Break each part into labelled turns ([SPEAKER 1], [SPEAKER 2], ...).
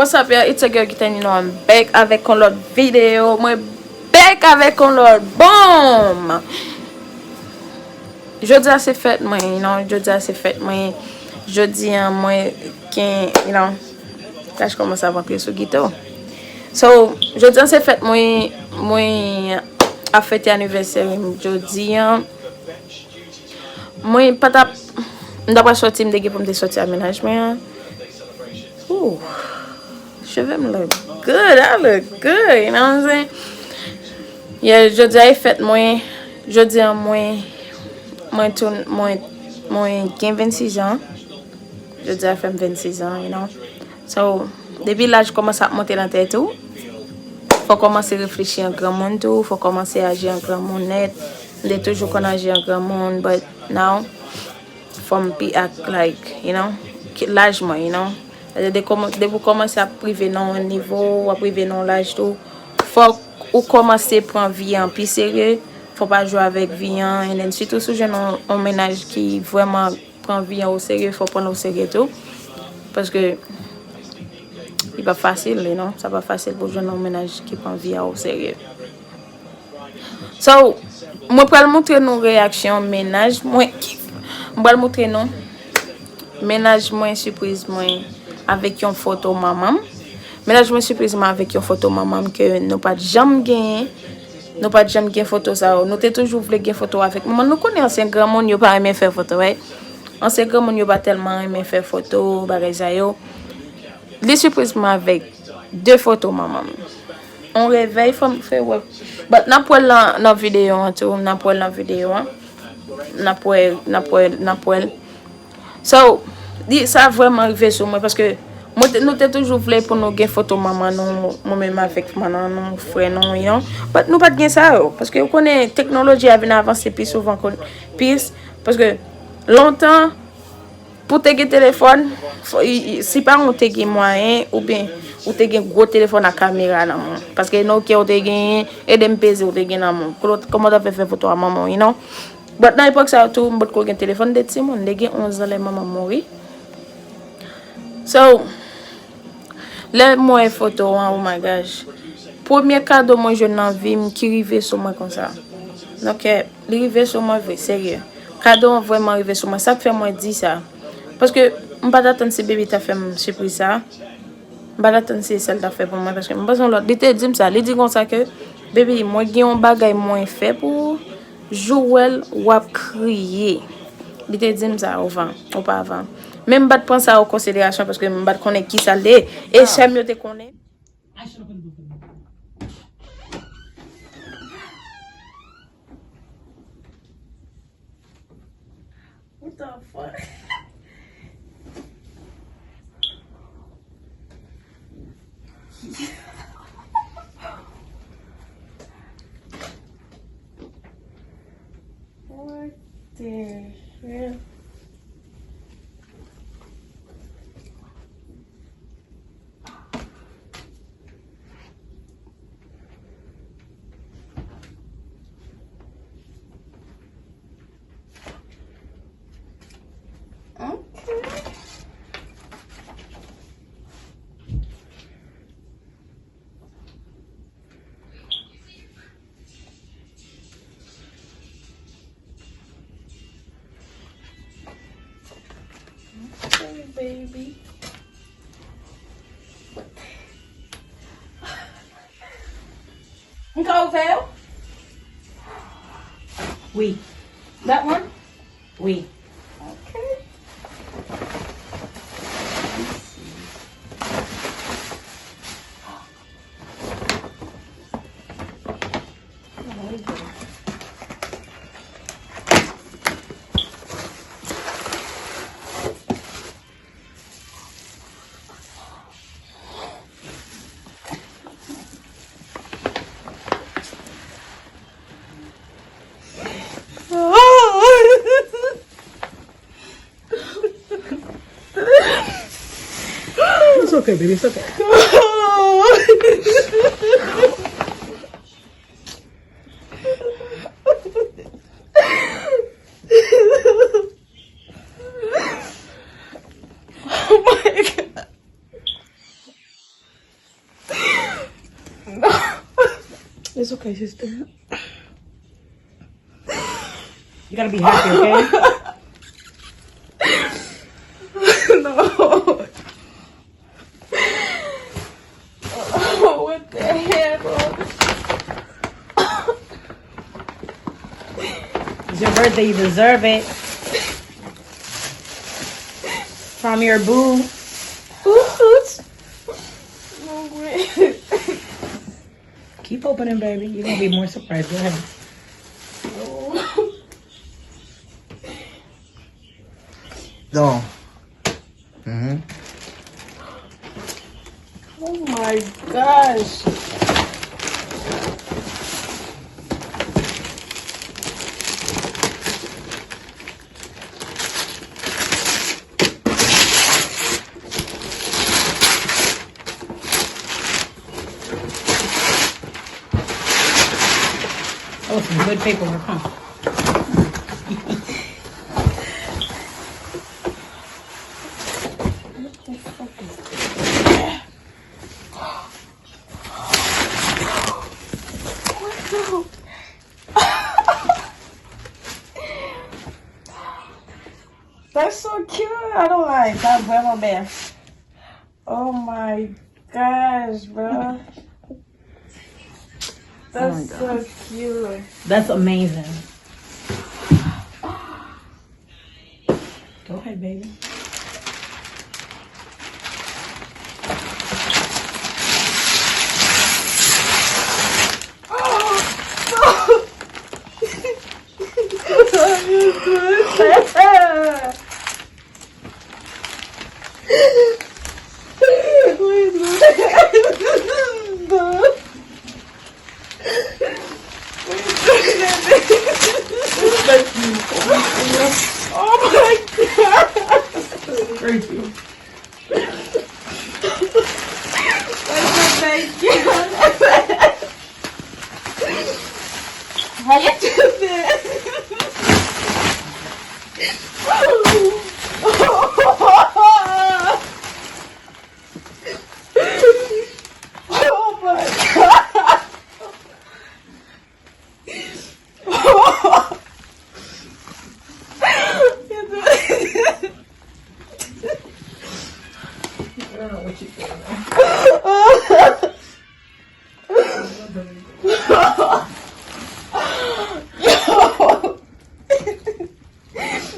[SPEAKER 1] What's up, y'all? It's a girl Gitan, you know, I'm back avec un autre vidéo. Moi, back avec un autre boom. Jeudi a c'est fête, moi, you know. Jeudi a c'est fête, moi. Jeudi, moi, you know. Là, je commence à rentrer sur guitare. So, jeudi a c'est fête, moi, a fêté anniversaire jeudi. Moi, pas tap. D'après sorti, me pour me sortir aménagement. Ouh. Cheveux me look good. I look good, you know what I'm saying? Yeah, jeudi a fait jeudi moi gain 26 ans. Jeudi a fait 26 ans, you know. So, depuis là je commence à monter dans la tête tout. Faut commencer à réfléchir en grand monde tout, faut commencer à agir en grand monde net. On est toujours qu'on agit en grand monde, but now from be act like, you know, l'âge moi, you know. De vous commencer à priver dans un niveau, à priver dans l'âge tout, faut ou commencer à prendre vie en plus sérieux, faut pas jouer avec vie et surtout si jeune un ménage qui vraiment prend vie au sérieux, faut prendre au sérieux tout parce que c'est pas facile, you know, c'est pas facile pour jeune un ménage qui prend vie au sérieux. So, moi pour montrer nos réactions ménage, moi vais montrer non ménage moins surprise moi avec une photo maman. Ménage moins surprise moi avec une photo maman que nous pas jamais gagné. Nous pas jamais gagné photo ça. Nous t'ai toujours voulu gagner photo avec maman. Nous connaissons ancien grand monde yo pas aimer faire photo, ouais. Ancien grand monde yo pas tellement aimer faire photo, bagay ça yo. Les surprises moi avec deux photos maman. On réveille faut faire ouais. But n'a pas dans vidéo tout, n'a pas dans vidéo. N'a pas. So, ça a vraiment arrivé sur moi parce que moi nous t'ai toujours voulu pour nous gagner photo maman nous même avec maman nous frère non you know. But nous pas gagner ça parce que on connaît technologie a venu avancer plus souvent plus parce que longtemps pour te gagner téléphone si pas on te gagner moyen ou bien ou te gagner gros téléphone à caméra là parce que Nokia on te gagner et MPZ on te gagner là comment tu fais photo à maman you know. But dans l'époque ça tout m'bot ko gen téléphone de Simon de 11 ans les maman mori. So les moi photo oh my gosh. Premier cadeau moi je n'en vie qui rivé sur moi comme ça. Donc rivé sur moi sérieux. Cadeau vraiment rivé sur moi ça fait moi dire ça. Parce que on pas attendre si bébé t'a fait surprise ça. On pas attendre si celle t'a fait pour moi parce que besoin l'autre dit ça, il dit comme ça que bébé moi gen un bagay moins fait pour Joël ou a crié. Il te dit ça avant, ou pas avant. Même pas prendre ça en considération parce que même pas connaît qui ça l'est et j'aime mieux te connaître. What the fuck? What the hell? Hey, baby. Veil? Oui. That one? Oui. Okay.
[SPEAKER 2] It's okay, baby. It's okay. It's okay, sister. You gotta be happy, okay?
[SPEAKER 1] No. Oh, what the hell?
[SPEAKER 2] It's your birthday, you deserve it. From your boo.
[SPEAKER 1] No way.
[SPEAKER 2] Keep opening, baby. You're gonna be more surprised. Go ahead.
[SPEAKER 3] No. Mm-hmm.
[SPEAKER 1] Oh my gosh.
[SPEAKER 2] Oh, some good paperwork, huh?
[SPEAKER 1] That's so cute. I don't like that, Grandma Bear. Oh my gosh, bro. That's so cute.
[SPEAKER 2] That's amazing. Go ahead, baby.
[SPEAKER 1] Oh my god!
[SPEAKER 2] Crazy.
[SPEAKER 1] That's so thank you. How you do this? Oh my god!
[SPEAKER 2] I don't know what you're doing.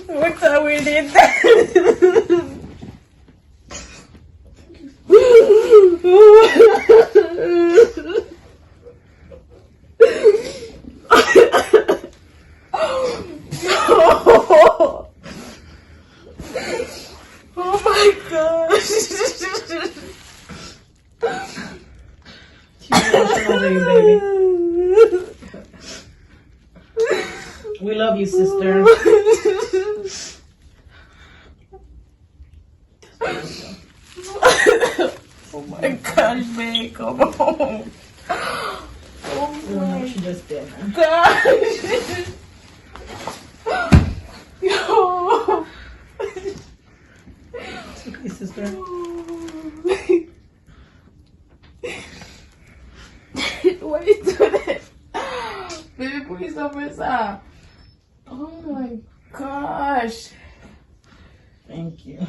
[SPEAKER 1] What time we did that? Oh my gosh.
[SPEAKER 2] She's watching over you, baby. We love you, sister.
[SPEAKER 1] Oh my gosh, man, come on. Oh
[SPEAKER 2] I don't know what she just did, man.
[SPEAKER 1] gosh. Yo.
[SPEAKER 2] It's okay, sister.
[SPEAKER 1] Why you do that? Baby, please don't mess up. Oh my gosh.
[SPEAKER 2] Thank you.